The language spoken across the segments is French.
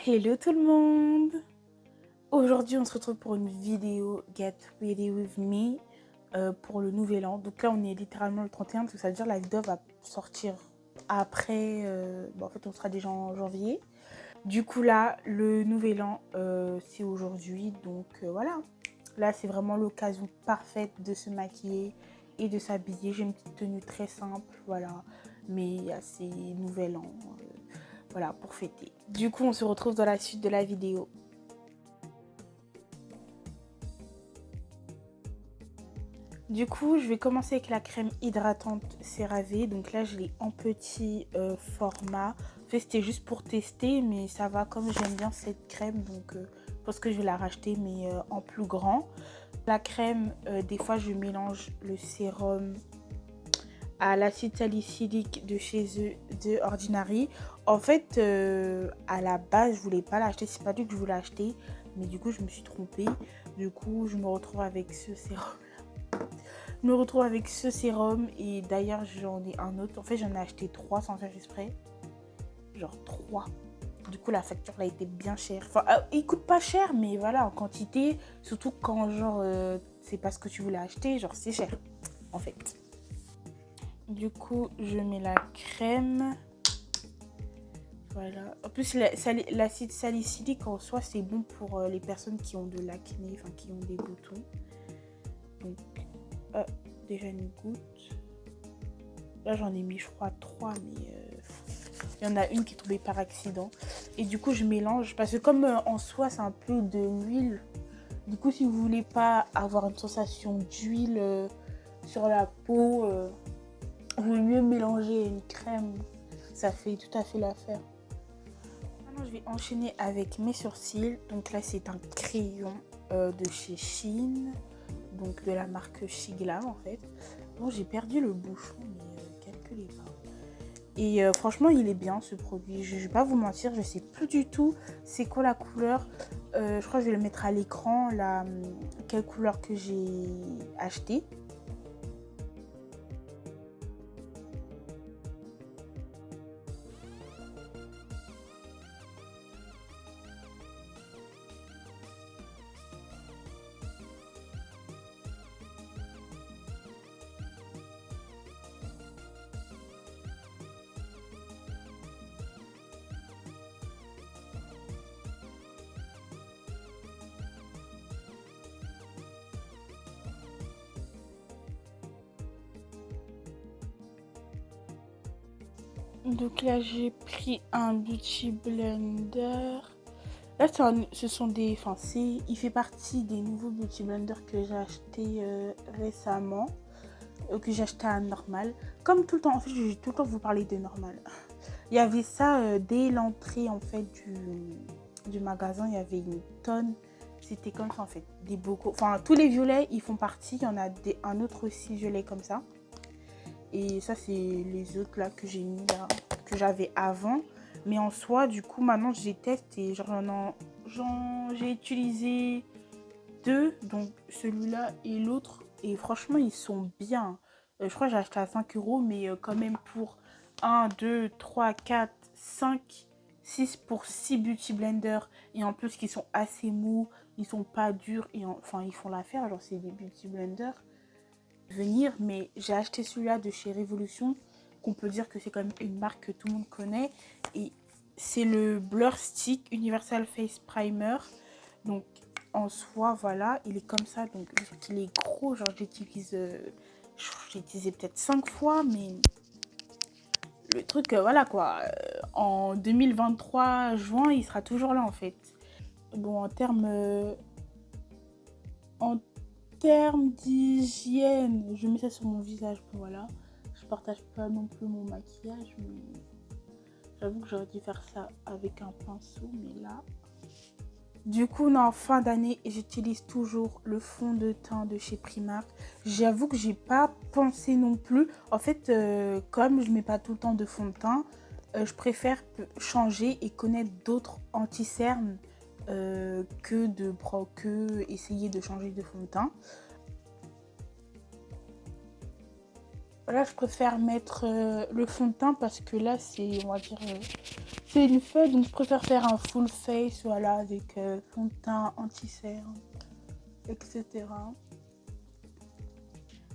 Hello tout le monde! Aujourd'hui on se retrouve pour une vidéo Get Ready With Me pour le nouvel an. Donc là on est littéralement le 31 parce que ça veut dire que la vidéo va sortir après, en fait on sera déjà en janvier. Du coup là le nouvel an c'est aujourd'hui, donc voilà. Là c'est vraiment l'occasion parfaite de se maquiller et de s'habiller. J'ai une petite tenue très simple, voilà, mais c'est nouvel an. Voilà, pour fêter. Du coup, on se retrouve dans la suite de la vidéo. Du coup, je vais commencer avec la crème hydratante CeraVe. Donc là, je l'ai en petit format. En fait, c'était juste pour tester, mais ça va comme j'aime bien cette crème. Donc, je pense que je vais la racheter, mais en plus grand. La crème, des fois, je mélange le sérum à l'acide salicylique de chez eux, de Ordinary. En fait, à la base, je voulais pas l'acheter. C'est pas lui que je voulais acheter, mais du coup, je me suis trompée. Du coup, je me retrouve avec ce sérum. Je me retrouve avec ce sérum et d'ailleurs, j'en ai un autre. En fait, j'en ai acheté 3 sans faire exprès. Genre 3. Du coup, la facture là était bien chère. Enfin, il coûte pas cher, mais voilà, en quantité. Surtout quand, genre, c'est pas ce que tu voulais acheter. Genre, c'est cher, en fait. Du coup, je mets la crème. Voilà. En plus, l'acide salicylique en soi, c'est bon pour les personnes qui ont de l'acné, enfin qui ont des boutons. Donc, déjà une goutte. Là, j'en ai mis, je crois, 3, mais il y en a une qui est tombée par accident. Et du coup, je mélange. Parce que comme en soi, c'est un peu de l'huile. Du coup, si vous voulez pas avoir une sensation d'huile sur la peau, vaut mieux mélanger une crème. Ça fait tout à fait l'affaire. Maintenant, je vais enchaîner avec mes sourcils. Donc là, c'est un crayon de chez Shein. Donc de la marque Shiglam, en fait. Bon, j'ai perdu le bouchon, mais calculez pas. Et franchement, il est bien, ce produit. Je vais pas vous mentir, je sais plus du tout c'est quoi la couleur. Je crois que je vais le mettre à l'écran, quelle couleur que j'ai acheté. Donc là, j'ai pris un Beauty Blender. Là, ce sont des... Enfin, il fait partie des nouveaux Beauty Blender que j'ai acheté récemment. Que j'ai acheté à Normal. Comme tout le temps, en fait, je vais tout le temps vous parler de Normal. Il y avait ça dès l'entrée, en fait, du magasin. Il y avait une tonne. C'était comme ça, en fait. Des bocaux. Enfin, tous les violets, ils font partie. Il y en a un autre aussi violet comme ça. Et ça, c'est les autres là que j'ai mis là, que j'avais avant. Mais en soi, du coup, maintenant, j'ai testé. Genre, j'ai utilisé 2, donc celui-là et l'autre. Et franchement, ils sont bien. Je crois que j'ai acheté à 5 euros, mais quand même pour 1, 2, 3, 4, 5, 6 pour 6 beauty blenders. Et en plus, qui sont assez mous, ils sont pas durs. Et enfin, ils font l'affaire. Genre, c'est des beauty blenders venir, mais j'ai acheté celui-là de chez Révolution, qu'on peut dire que c'est quand même une marque que tout le monde connaît, et c'est le Blur Stick Universal Face Primer. Donc en soi, voilà, il est comme ça, donc il est gros, genre j'ai utilisé peut-être 5 fois, mais le truc, voilà quoi, en 2023 juin, il sera toujours là en fait. Bon, en termes d'hygiène, je mets ça sur mon visage, bon voilà. Je partage pas non plus mon maquillage, mais j'avoue que j'aurais dû faire ça avec un pinceau, mais là... Du coup, en fin d'année, j'utilise toujours le fond de teint de chez Primark. J'avoue que j'ai pas pensé non plus. En fait, comme je mets pas tout le temps de fond de teint, je préfère changer et connaître d'autres anti-cernes que, que, essayer de changer de fond de teint. Là, je préfère mettre le fond de teint parce que là, c'est, on va dire, c'est une feuille. Donc, je préfère faire un full face, voilà, avec fond de teint, anti-cerne, etc.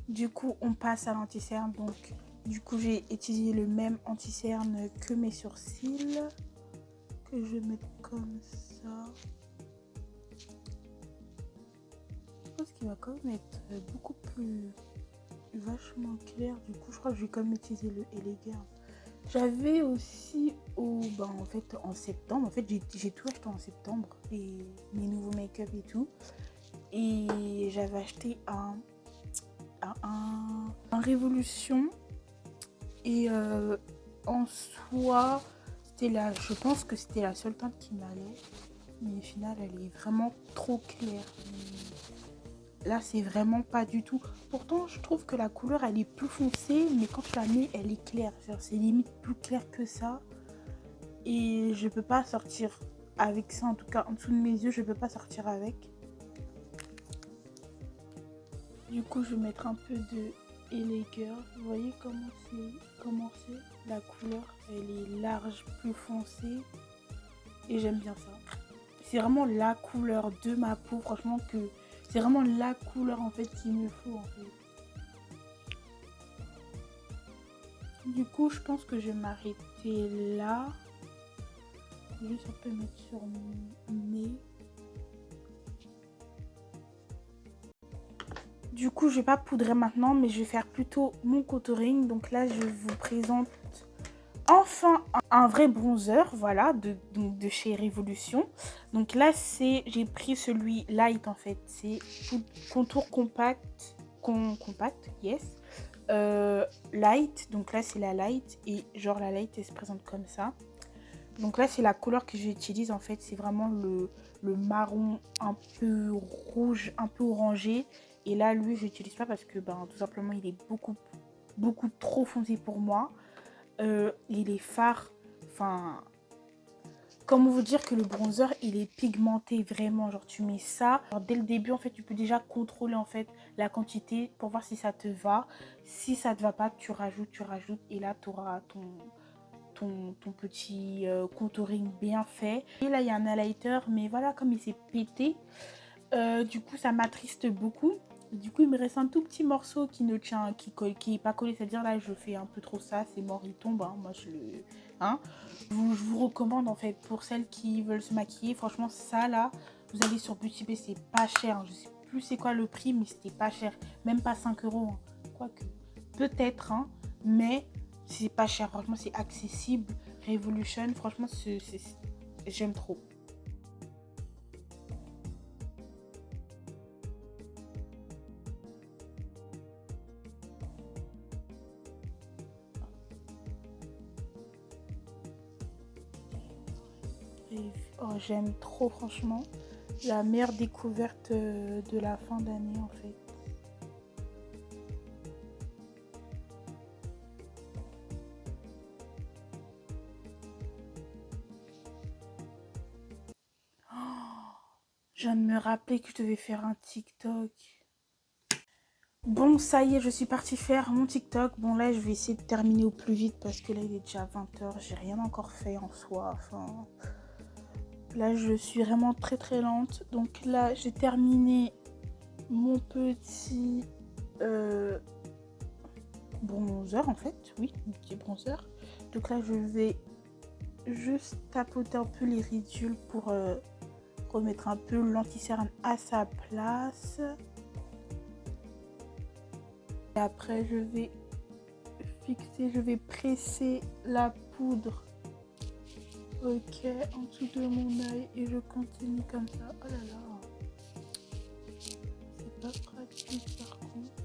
Du coup, on passe à l'anti-cerne. Donc, du coup, j'ai utilisé le même anti-cerne que mes sourcils. Que je vais mettre comme ça. Je pense qu'il va quand même être beaucoup plus vachement clair. Du coup, je crois que je vais quand même utiliser le Elegant. J'avais aussi en fait en septembre, en fait j'ai tout acheté en septembre et mes nouveaux make-up et tout. Et j'avais acheté un Révolution et en soi c'était je pense que c'était la seule teinte qui m'allait, mais au final elle est vraiment trop claire. Là, c'est vraiment pas du tout. Pourtant, je trouve que la couleur, elle est plus foncée, mais quand je la mets, elle est claire. C'est limite plus clair que ça. Et je peux pas sortir avec ça, en tout cas en dessous de mes yeux, je peux pas sortir avec. Du coup, je vais mettre un peu de Elegant. Vous voyez comment c'est la couleur, elle est large, plus foncée. Et j'aime bien ça. C'est vraiment la couleur de ma peau, franchement, que c'est vraiment la couleur en fait qu'il me faut en fait. Du coup, je pense que je vais m'arrêter là. Juste un peu mettre sur mon nez. Du coup, je vais pas poudrer maintenant, mais je vais faire plutôt mon contouring. Donc là, je vous présente enfin un vrai bronzer, voilà, de chez Révolution. Donc là, j'ai pris celui light en fait. C'est contour compact, compact, yes. Light, donc là c'est la light et genre la light elle se présente comme ça. Donc là c'est la couleur que j'utilise en fait, c'est vraiment le marron un peu rouge, un peu orangé. Et là lui je n'utilise pas parce que tout simplement il est beaucoup trop foncé pour moi. Il est fard, enfin comment vous dire que le bronzer il est pigmenté vraiment, genre tu mets ça, alors, dès le début en fait tu peux déjà contrôler en fait la quantité pour voir si ça te va. Si ça te va pas, tu rajoutes et là tu auras ton petit contouring bien fait. Et là il y a un highlighter mais voilà comme il s'est pété, du coup ça m'attriste beaucoup. Du coup il me reste un tout petit morceau qui ne tient, qui est pas collé, c'est à dire là je fais un peu trop ça, c'est mort, il tombe, hein. Moi je le... Hein, je vous recommande en fait pour celles qui veulent se maquiller, franchement ça là, vous allez sur Beauty Bay, c'est pas cher, hein. Je sais plus c'est quoi le prix mais c'était pas cher, même pas 5 €, hein. Quoique, peut-être, hein, mais c'est pas cher, franchement c'est accessible. Révolution, franchement j'aime trop. Oh, j'aime trop franchement, la meilleure découverte de la fin d'année en fait. Je viens de me rappeler que je devais faire un TikTok. Bon, ça y est, je suis partie faire mon TikTok. Bon, là, je vais essayer de terminer au plus vite parce que là, il est déjà 20 h. J'ai rien encore fait en soi. Enfin, là, je suis vraiment très lente. Donc là, j'ai terminé mon petit bronzer en fait. Oui, mon petit bronzer. Donc là, je vais juste tapoter un peu les ridules pour remettre un peu l'anti-cerne à sa place. Et après, je vais presser la poudre, ok, en dessous de mon œil et je continue comme ça. Oh là là, c'est pas pratique par contre.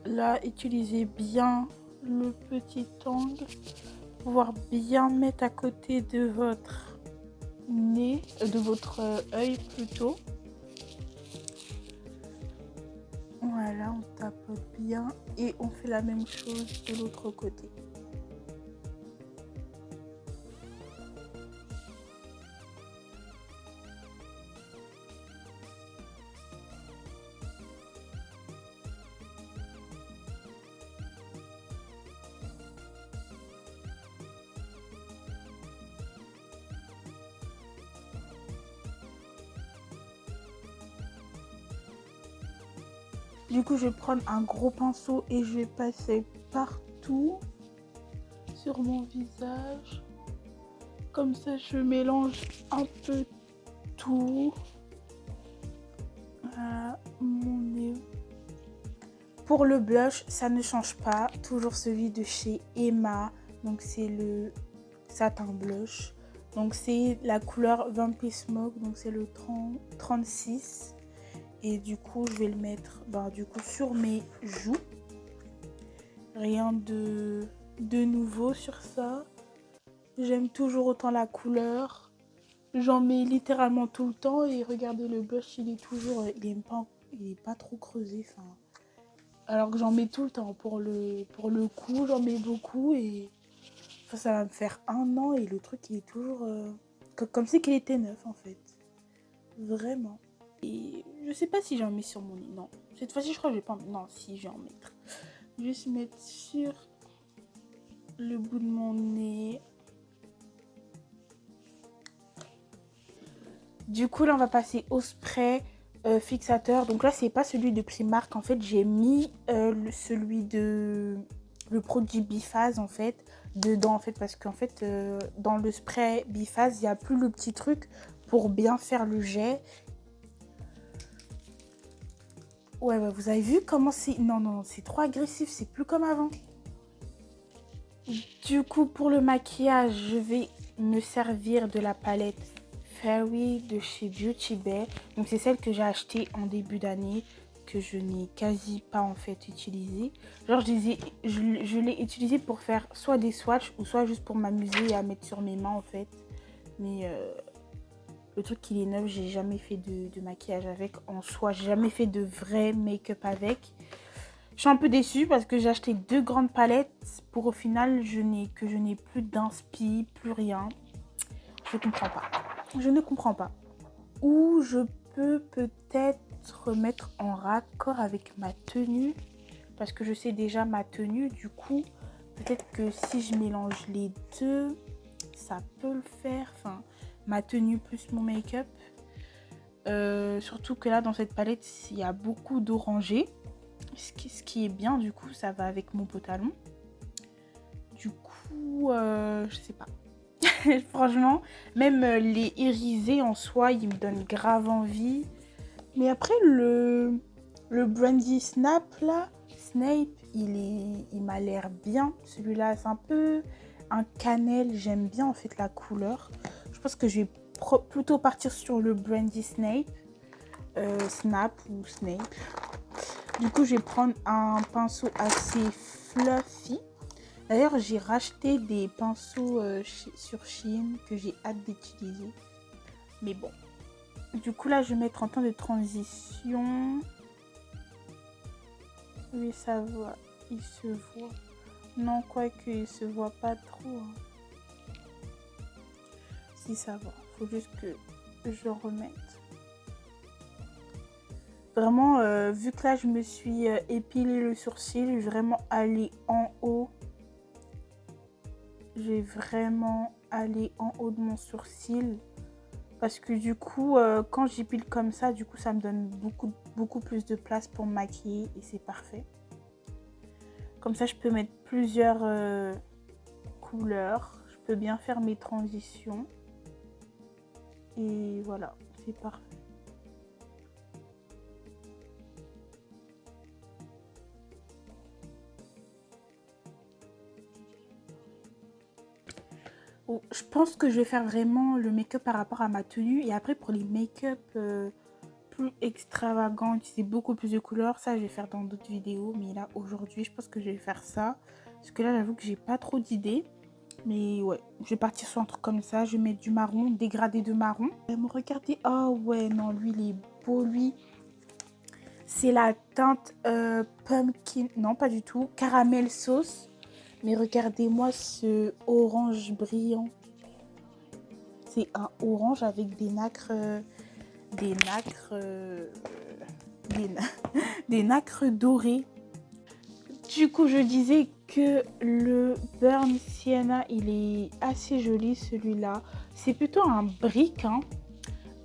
Là, utilisez bien le petit angle pour pouvoir bien mettre à côté de votre nez, de votre œil plutôt. Voilà, on tapote bien et on fait la même chose de l'autre côté. Du coup, je vais prendre un gros pinceau et je vais passer partout sur mon visage. Comme ça, je mélange un peu tout. Voilà, mon nez. Pour le blush, ça ne change pas. Toujours celui de chez Emma. Donc, c'est le satin blush. Donc, c'est la couleur Vampy Smoke. Donc, c'est le 36. Et du coup, je vais le mettre sur mes joues. Rien de nouveau sur ça. J'aime toujours autant la couleur. J'en mets littéralement tout le temps. Et regardez, le blush, il est toujours... Il est pas trop creusé. Enfin, alors que j'en mets tout le temps. Pour le coup, j'en mets beaucoup. Et ça va me faire 1 an. Et le truc, il est toujours... comme si qu'il était neuf, en fait. Vraiment. Et je sais pas si j'en mets sur mon nez. Non. Cette fois-ci, je crois que je vais pas en mettre. Non, si, je vais en mettre. Juste mettre sur le bout de mon nez. Du coup, là, on va passer au spray fixateur. Donc là, c'est pas celui de Primark. En fait, j'ai mis celui de... Le produit Biphase, en fait, dedans, en fait. Parce qu'en fait, dans le spray Biphase, il n'y a plus le petit truc pour bien faire le jet. Ouais, vous avez vu comment c'est... Non, c'est trop agressif. C'est plus comme avant. Du coup, pour le maquillage, je vais me servir de la palette Fairy de chez Beauty Bay. Donc, c'est celle que j'ai achetée en début d'année, que je n'ai quasi pas en fait utilisée. Genre, je l'ai utilisée pour faire soit des swatchs ou soit juste pour m'amuser et à mettre sur mes mains en fait. Mais le truc qu'il est neuf, j'ai jamais fait de maquillage avec en soi. J'ai jamais fait de vrai make-up avec. Je suis un peu déçue parce que j'ai acheté 2 grandes palettes pour au final je n'ai plus d'inspi, plus rien. Je comprends pas. Je ne comprends pas. Ou je peux peut-être mettre en raccord avec ma tenue parce que je sais déjà ma tenue. Du coup, peut-être que si je mélange les deux, ça peut le faire. Enfin, ma tenue plus mon make-up. Surtout que là, dans cette palette, il y a beaucoup d'orangé. Ce qui est bien, du coup, ça va avec mon pantalon. Du coup, je sais pas. Franchement, même les irisés en soi, ils me donnent grave envie. Mais après, le Brandy Snape, là, Snape, il m'a l'air bien. Celui-là, c'est un peu un cannelle. J'aime bien, en fait, la couleur. Je pense que je vais plutôt partir sur le Brandy Snape. Snap ou Snape. Du coup, je vais prendre un pinceau assez fluffy. D'ailleurs, j'ai racheté des pinceaux sur Shein que j'ai hâte d'utiliser. Mais bon. Du coup, là, je vais mettre en temps de transition. Oui, ça va. Il se voit. Non, quoique, il se voit pas trop. Hein. Si, ça va. Faut juste que je remette. Vraiment, vu que là, je me suis épilé le sourcil, je vais vraiment aller en haut. Je vais vraiment aller en haut de mon sourcil. Parce que du coup, quand j'épile comme ça, du coup, ça me donne beaucoup plus de place pour me maquiller. Et c'est parfait. Comme ça, je peux mettre plusieurs couleurs. Je peux bien faire mes transitions. Et voilà, c'est parfait. Oh, je pense que je vais faire vraiment le make-up par rapport à ma tenue. Et après, pour les make-up plus extravagants, utiliser beaucoup plus de couleurs, ça, je vais faire dans d'autres vidéos. Mais là, aujourd'hui, je pense que je vais faire ça. Parce que là, j'avoue que j'ai pas trop d'idées. Mais ouais, je vais partir sur un truc comme ça. Je vais mettre du marron, dégradé de marron. Regardez. Oh ouais, non, lui, il est beau, lui. C'est la teinte pumpkin. Non, pas du tout. Caramel sauce. Mais regardez-moi ce orange brillant. C'est un orange avec des nacres des nacres dorées. Du coup, je disais que le Burn Sienna, il est assez joli celui-là. C'est plutôt un brick, hein.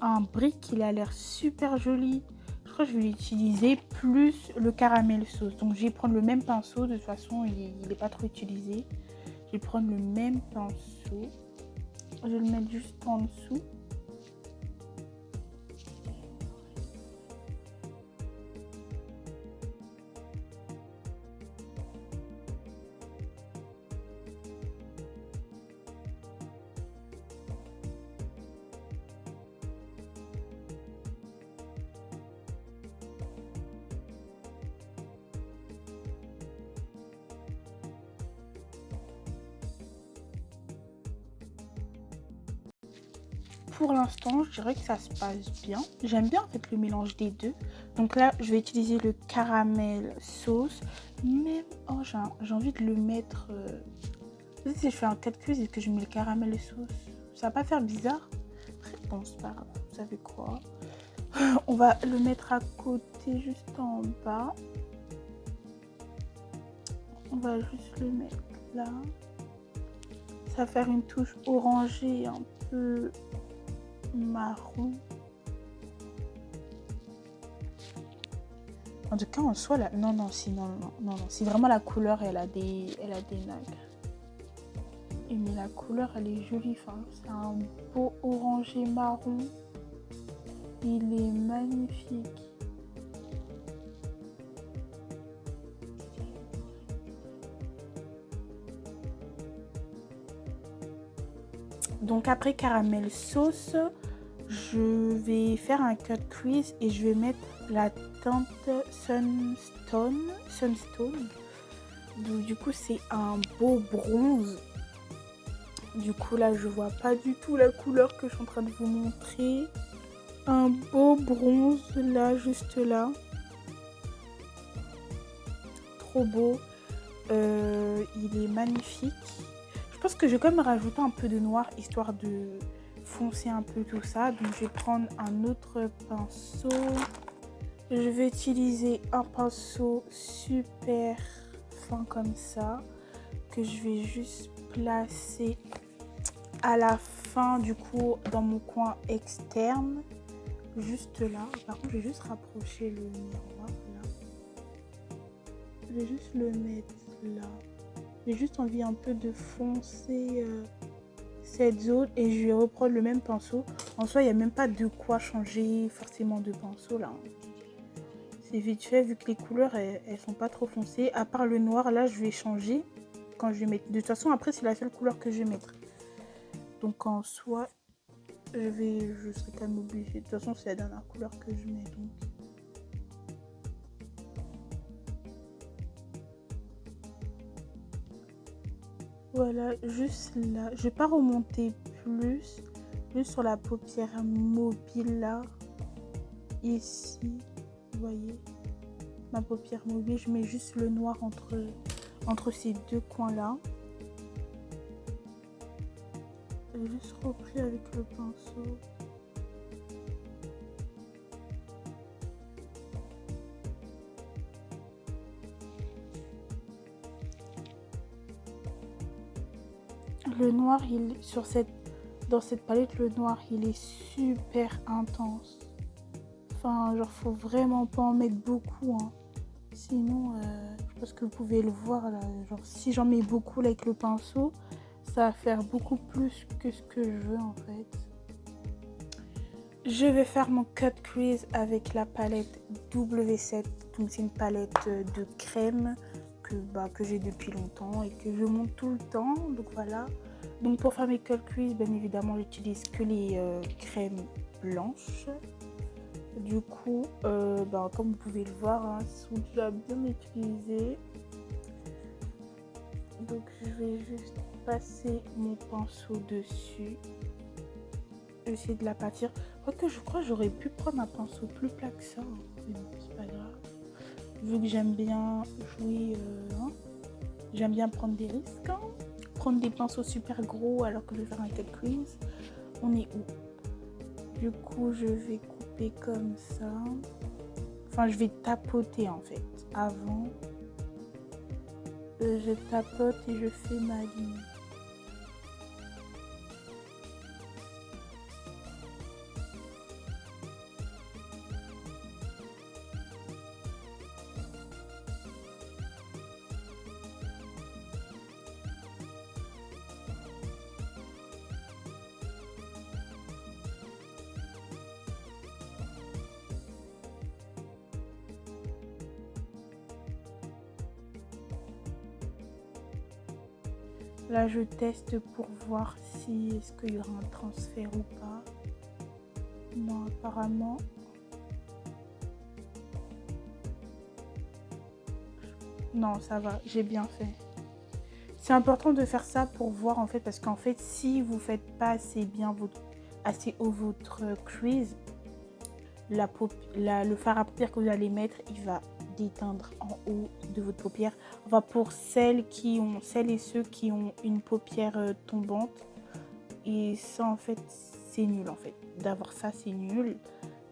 Un brick, il a l'air super joli. Je Je crois que je vais l'utiliser plus le caramel sauce. Donc je vais prendre le même pinceau. De toute façon, il n'est pas trop utilisé. Je vais prendre le même pinceau. Je vais le mettre juste en dessous. Pour l'instant, je dirais que ça se passe bien. J'aime bien en fait le mélange des deux. Donc là, je vais utiliser le caramel sauce. Même, oh, j'ai envie de le mettre... Si je fais un 4 cuisses et que je mets le caramel sauce, ça va pas faire bizarre? Bon, c'est pas grave. Vous savez quoi? On va le mettre à côté, juste en bas. On va juste le mettre là. Ça va faire une touche orangée un peu marron. En tout cas, en soi, là, non, si vraiment la couleur, elle a des nacres. Et mais la couleur, elle est jolie. Enfin, c'est un beau orangé marron. Il est magnifique. Donc après caramel sauce, je vais faire un cut crease et je vais mettre la teinte Sunstone. Du coup, c'est un beau bronze. Du coup, là, je vois pas du tout la couleur que je suis en train de vous montrer. Un beau bronze, là, juste là. Trop beau. Il est magnifique. Je pense que je vais quand même rajouter un peu de noir, histoire de foncer un peu tout ça. Donc, je vais prendre un autre pinceau. Je vais utiliser un pinceau super fin comme ça, que je vais juste placer à la fin du coup dans mon coin externe, juste là. Par contre, je vais juste rapprocher le miroir là. Je vais juste le mettre là. J'ai juste envie un peu de foncer cette zone et je vais reprendre le même pinceau. En soi, il n'y a même pas de quoi changer forcément de pinceau là. C'est vite fait vu que les couleurs elles sont pas trop foncées. À part le noir, là je vais changer quand je vais mettre. De toute façon, après c'est la seule couleur que je vais mettre. Donc en soi, je serai quand même obligée. De toute façon, c'est la dernière couleur que je mets. Donc. Voilà, juste là. Je vais pas remonter plus. Juste sur la paupière mobile là. Ici, vous voyez. Ma paupière mobile, je mets juste le noir entre ces deux coins là. J'ai juste repris avec le pinceau. Le noir, dans cette palette, le noir, il est super intense. Enfin, genre, faut vraiment pas en mettre beaucoup, hein. Sinon, je pense que vous pouvez le voir là. Genre, si j'en mets beaucoup là, avec le pinceau, ça va faire beaucoup plus que ce que je veux en fait. Je vais faire mon cut crease avec la palette W7. Donc c'est une palette de crème que j'ai depuis longtemps et que je monte tout le temps. Donc voilà. Donc pour faire mes cut crease, bien évidemment, j'utilise que les crèmes blanches. Du coup, comme vous pouvez le voir, hein, ils sont déjà bien utilisés. Donc je vais juste passer mon pinceau dessus. Essayer de l'aplatir. Quoique je crois que j'aurais pu prendre un pinceau plus plat que ça. Mais bon, c'est pas grave. Vu que j'aime bien jouer, j'aime bien prendre des risques. Hein. Prendre des pinceaux super gros alors que je vais faire un cut crease. On est où? Du coup, je vais couper comme ça. Enfin, je vais tapoter en fait. Avant, je tapote et je fais ma ligne. Là, je teste pour voir si est-ce qu'il y aura un transfert ou pas. Non, apparemment. Non, ça va, j'ai bien fait. C'est important de faire ça pour voir en fait, parce qu'en fait, si vous faites pas assez bien assez haut votre crease, le fard à paupières que vous allez mettre, il va déteindre en haut de votre paupière. Enfin, pour celles et ceux qui ont une paupière tombante, et ça en fait, c'est nul en fait. D'avoir ça, c'est nul.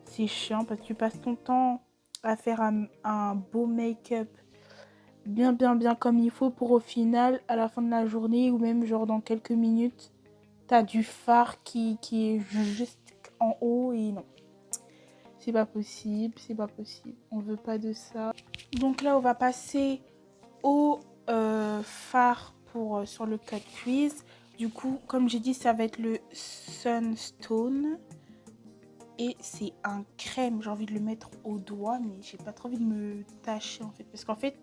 C'est chiant parce que tu passes ton temps à faire un beau make-up bien comme il faut pour au final, à la fin de la journée ou même genre dans quelques minutes, t'as du fard qui est juste en haut et non. C'est pas possible, c'est pas possible. On veut pas de ça. Donc là, on va passer au fard pour sur le cut crease. Du coup, comme j'ai dit, ça va être le Sunstone. Et c'est un crème. J'ai envie de le mettre au doigt, mais j'ai pas trop envie de me tâcher en fait. Parce qu'en fait,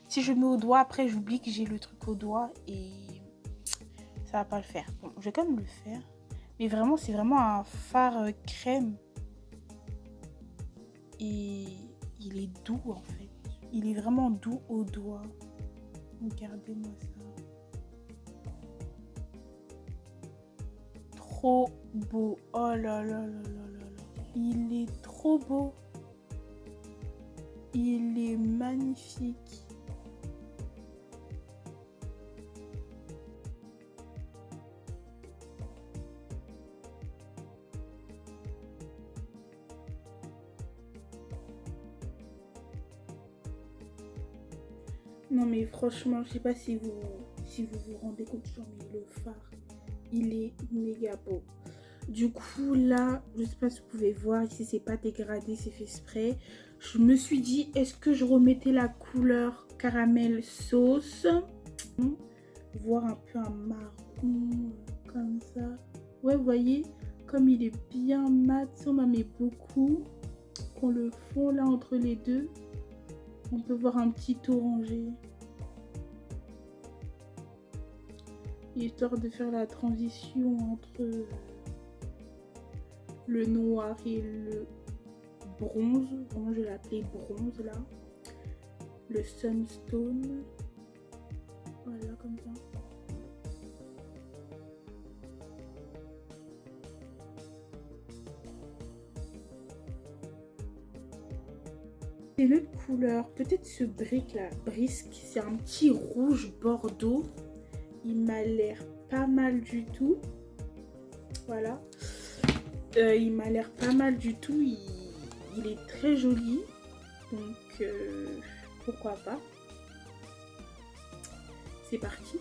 si je le mets au doigt, après j'oublie que j'ai le truc au doigt et ça va pas le faire. Bon, je vais quand même le faire. Mais vraiment, c'est vraiment un fard crème. Et il est doux en fait. Il est vraiment doux au doigt. Regardez-moi ça. Trop beau. Oh là là là là là là. Il est trop beau. Il est magnifique. Non mais franchement, je sais pas si vous vous rendez compte, genre, mais le fard, il est méga beau. Du coup là, je sais pas si vous pouvez voir, ici c'est pas dégradé, c'est fait exprès. Je me suis dit, est-ce que je remettais la couleur caramel sauce, voir un peu un marron comme ça. Ouais, vous voyez, comme il est bien mat, si on en met beaucoup, qu'on le fond là entre les deux, on peut voir un petit orangé. Histoire de faire la transition entre le noir et le bronze. Vraiment, je vais l'appeler bronze là. Le Sunstone. Voilà, comme ça. C'est une autre couleur. Peut-être ce brick là, Brisk. C'est un petit rouge bordeaux. Il m'a l'air pas mal du tout. Voilà. Il m'a l'air pas mal du tout. Il est très joli. Donc, pourquoi pas. C'est parti.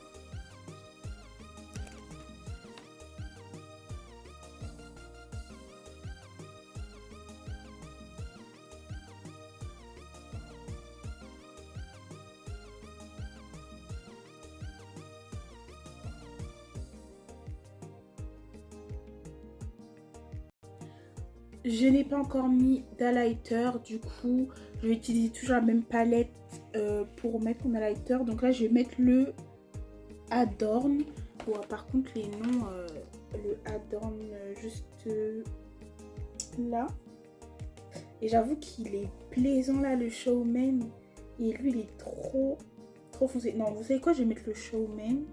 Je n'ai pas encore mis d'highlighter, du coup je vais utiliser toujours la même palette pour mettre mon highlighter. Donc là je vais mettre le Adorn. Bon, par contre les noms, le Adorn juste là. Et j'avoue qu'il est plaisant là, le Showman. Et lui il est trop foncé. Non, vous savez quoi, je vais mettre le Showman.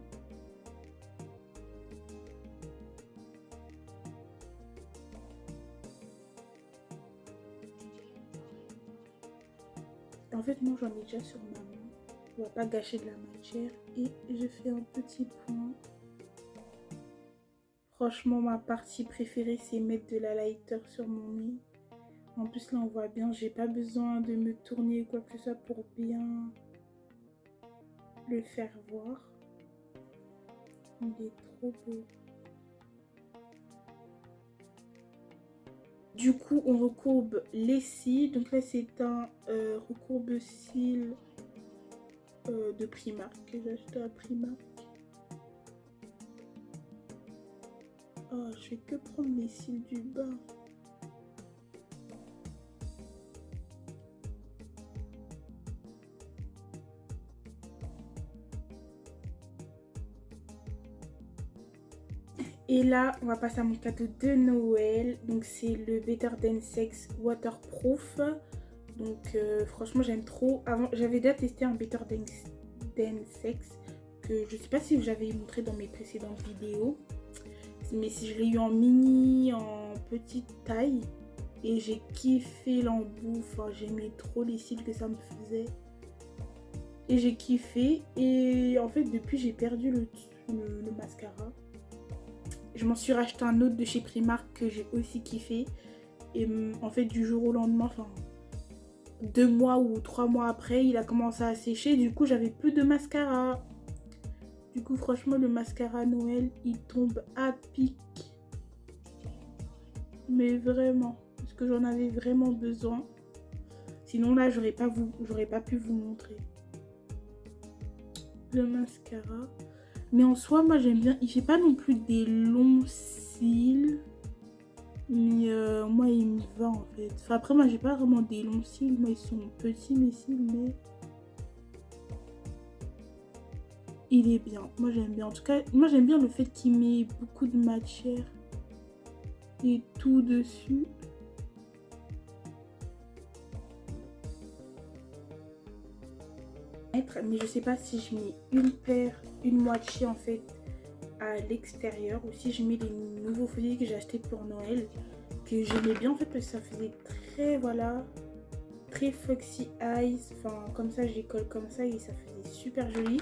En fait, moi j'en ai déjà sur ma main. On va pas gâcher de la matière. Et je fais un petit point. Franchement, ma partie préférée, c'est mettre de l'highlighter sur mon nez. En plus, là, on voit bien, j'ai pas besoin de me tourner ou quoi que ce soit pour bien le faire voir. Il est trop beau. Du coup, on recourbe les cils. Donc là, c'est un recourbe-cils de Primark que j'ai acheté à Primark. Oh, je fais que prendre les cils du bas. Et là, on va passer à mon cadeau de Noël. Donc c'est le Better Than Sex Waterproof. Donc franchement j'aime trop. Avant j'avais déjà testé un Better Than Sex que je sais pas si j'avais montré dans mes précédentes vidéos. Mais si je l'ai eu en mini, en petite taille. Et j'ai kiffé l'embout. Enfin j'aimais trop les cils que ça me faisait. Et j'ai kiffé. Et en fait depuis j'ai perdu le mascara. Je m'en suis racheté un autre de chez Primark que j'ai aussi kiffé. Et en fait du jour au lendemain, enfin 2 mois ou 3 mois après, il a commencé à sécher. Du coup j'avais plus de mascara. Du coup franchement le mascara Noël il tombe à pic. Mais vraiment. Parce que j'en avais vraiment besoin. Sinon là j'aurais pas pu vous montrer. Le mascara. Mais en soi moi j'aime bien. Il fait pas non plus des longs cils. Mais moi il me va en fait. Enfin après moi j'ai pas vraiment des longs cils. Moi ils sont petits mes cils mais il est bien. Moi j'aime bien. En tout cas moi j'aime bien le fait qu'il met beaucoup de matière et tout dessus. Mais je sais pas si je mets une moitié en fait à l'extérieur ou si je mets les nouveaux feuillets que j'ai achetés pour Noël. Que j'aimais bien en fait parce que ça faisait très voilà très foxy eyes, enfin comme ça je les colle comme ça et ça faisait super joli.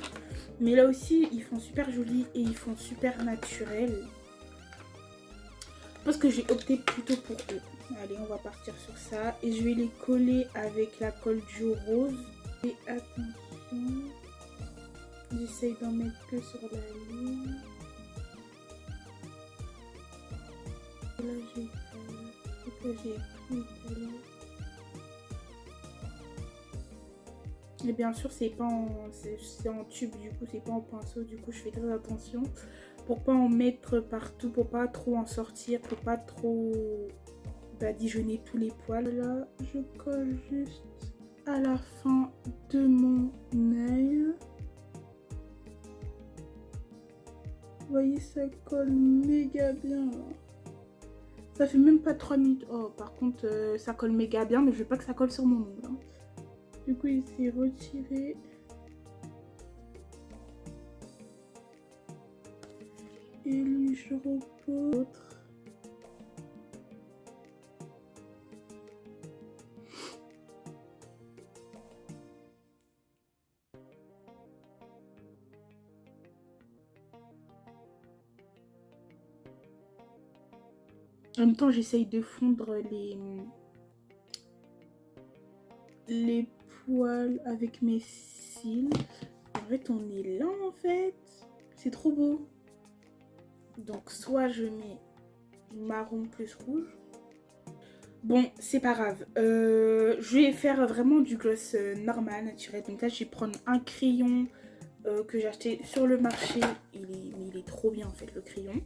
Mais là aussi ils font super joli et ils font super naturel. Je pense que j'ai opté plutôt pour eux. Allez on va partir sur ça et je vais les coller avec la colle Joe Rose. Et attention, j'essaye d'en mettre que sur la ligne. Là j'ai pris tout à l'heure. Et bien sûr c'est pas c'est en tube, du coup c'est pas en pinceau, du coup je fais très attention pour pas en mettre partout, pour pas trop en sortir, pour pas trop badigeonner tous les poils. Là je colle juste à la fin de mon œil. Vous voyez ça colle méga bien là. Ça fait même pas 3 minutes. Oh par contre ça colle méga bien mais je veux pas que ça colle sur mon ongle hein. Du coup il s'est retiré. Et lui je repose. En même temps j'essaye de fondre les poils avec mes cils. En fait on est là en fait. C'est trop beau. Donc soit je mets marron plus rouge. Bon c'est pas grave. Je vais faire vraiment du gloss normal, naturel. Donc là je vais prendre un crayon que j'ai acheté sur le marché. Il est trop bien en fait le crayon.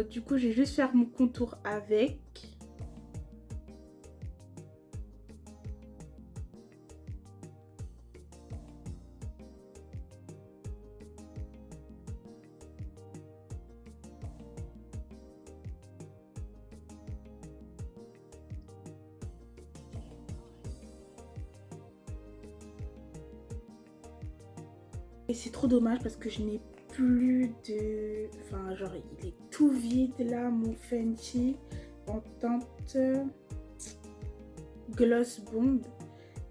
Du coup je vais juste faire mon contour avec. Et c'est trop dommage parce que je n'ai plus de... Enfin genre il est tout vide là mon Fenty en teinte Gloss Bomb.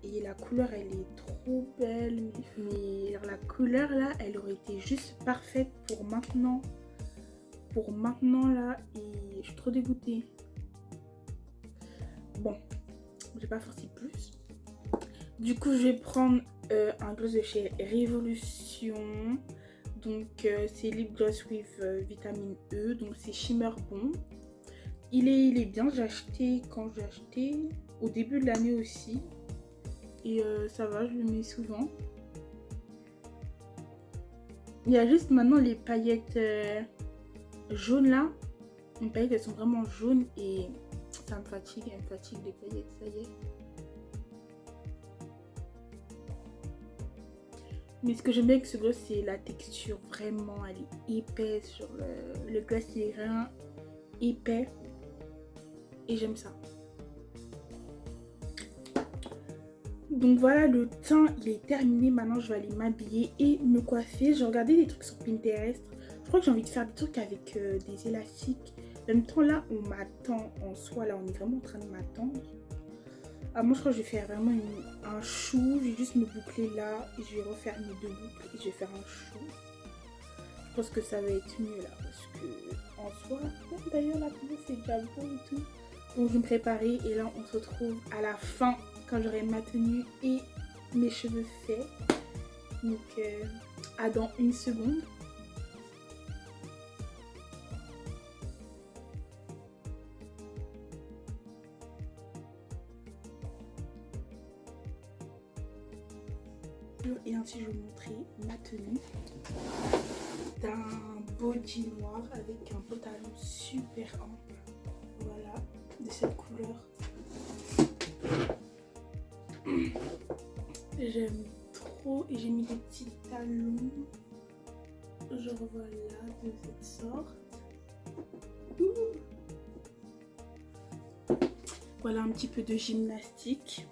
Et la couleur elle est trop belle. Mais la couleur là elle aurait été juste parfaite pour maintenant. Pour maintenant là. Et je suis trop dégoûtée. Bon, j'ai pas forcé plus. Du coup je vais prendre un gloss de chez Révolution. Donc c'est Lip Gloss with vitamine E. Donc c'est Shimmer Bomb. Il est bien. J'ai acheté quand j'ai acheté au début de l'année aussi. Et ça va, je le mets souvent. Il y a juste maintenant les paillettes jaunes là. Les paillettes elles sont vraiment jaunes et ça me fatigue. Elles me fatiguent les paillettes, ça y est. Mais ce que j'aime bien avec ce gloss, c'est la texture. Vraiment, elle est épaisse. Genre, le gloss, il est rien épais. Et j'aime ça. Donc voilà, le teint, il est terminé. Maintenant, je vais aller m'habiller et me coiffer. J'ai regardé des trucs sur Pinterest. Je crois que j'ai envie de faire des trucs avec des élastiques. En même temps, là, on m'attend en soi. Là, on est vraiment en train de m'attendre. Ah, moi, je crois que je vais faire vraiment un chou. Je vais juste me boucler là. Et je vais refaire mes 2 boucles. Et je vais faire un chou. Je pense que ça va être mieux là. Parce que, en soi, d'ailleurs, la couleur, c'est déjà beau et tout. Donc, je vais me préparer. Et là, on se retrouve à la fin. Quand j'aurai ma tenue et mes cheveux faits. Donc, à dans une seconde. Et ainsi, je vais vous montrer ma tenue d'un body noir avec un pantalon super ample. Voilà, de cette couleur. J'aime trop et j'ai mis des petits talons. Genre voilà, de cette sorte. Voilà un petit peu de gymnastique.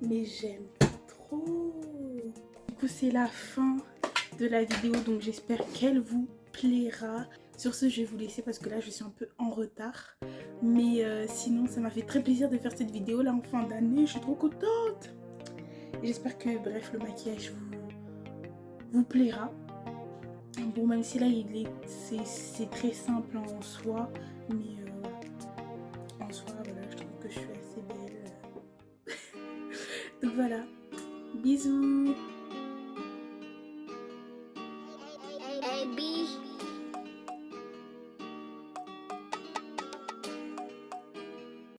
Mais j'aime trop. Du coup, c'est la fin de la vidéo. Donc j'espère qu'elle vous plaira. Sur ce, je vais vous laisser parce que là, je suis un peu en retard. Mais sinon, ça m'a fait très plaisir de faire cette vidéo là en fin d'année. Je suis trop contente. J'espère que, bref, le maquillage vous plaira. Bon, même si là, c'est très simple en soi. Mais en soi, voilà, je trouve que je suis assez belle. Donc voilà. Bisous. AB.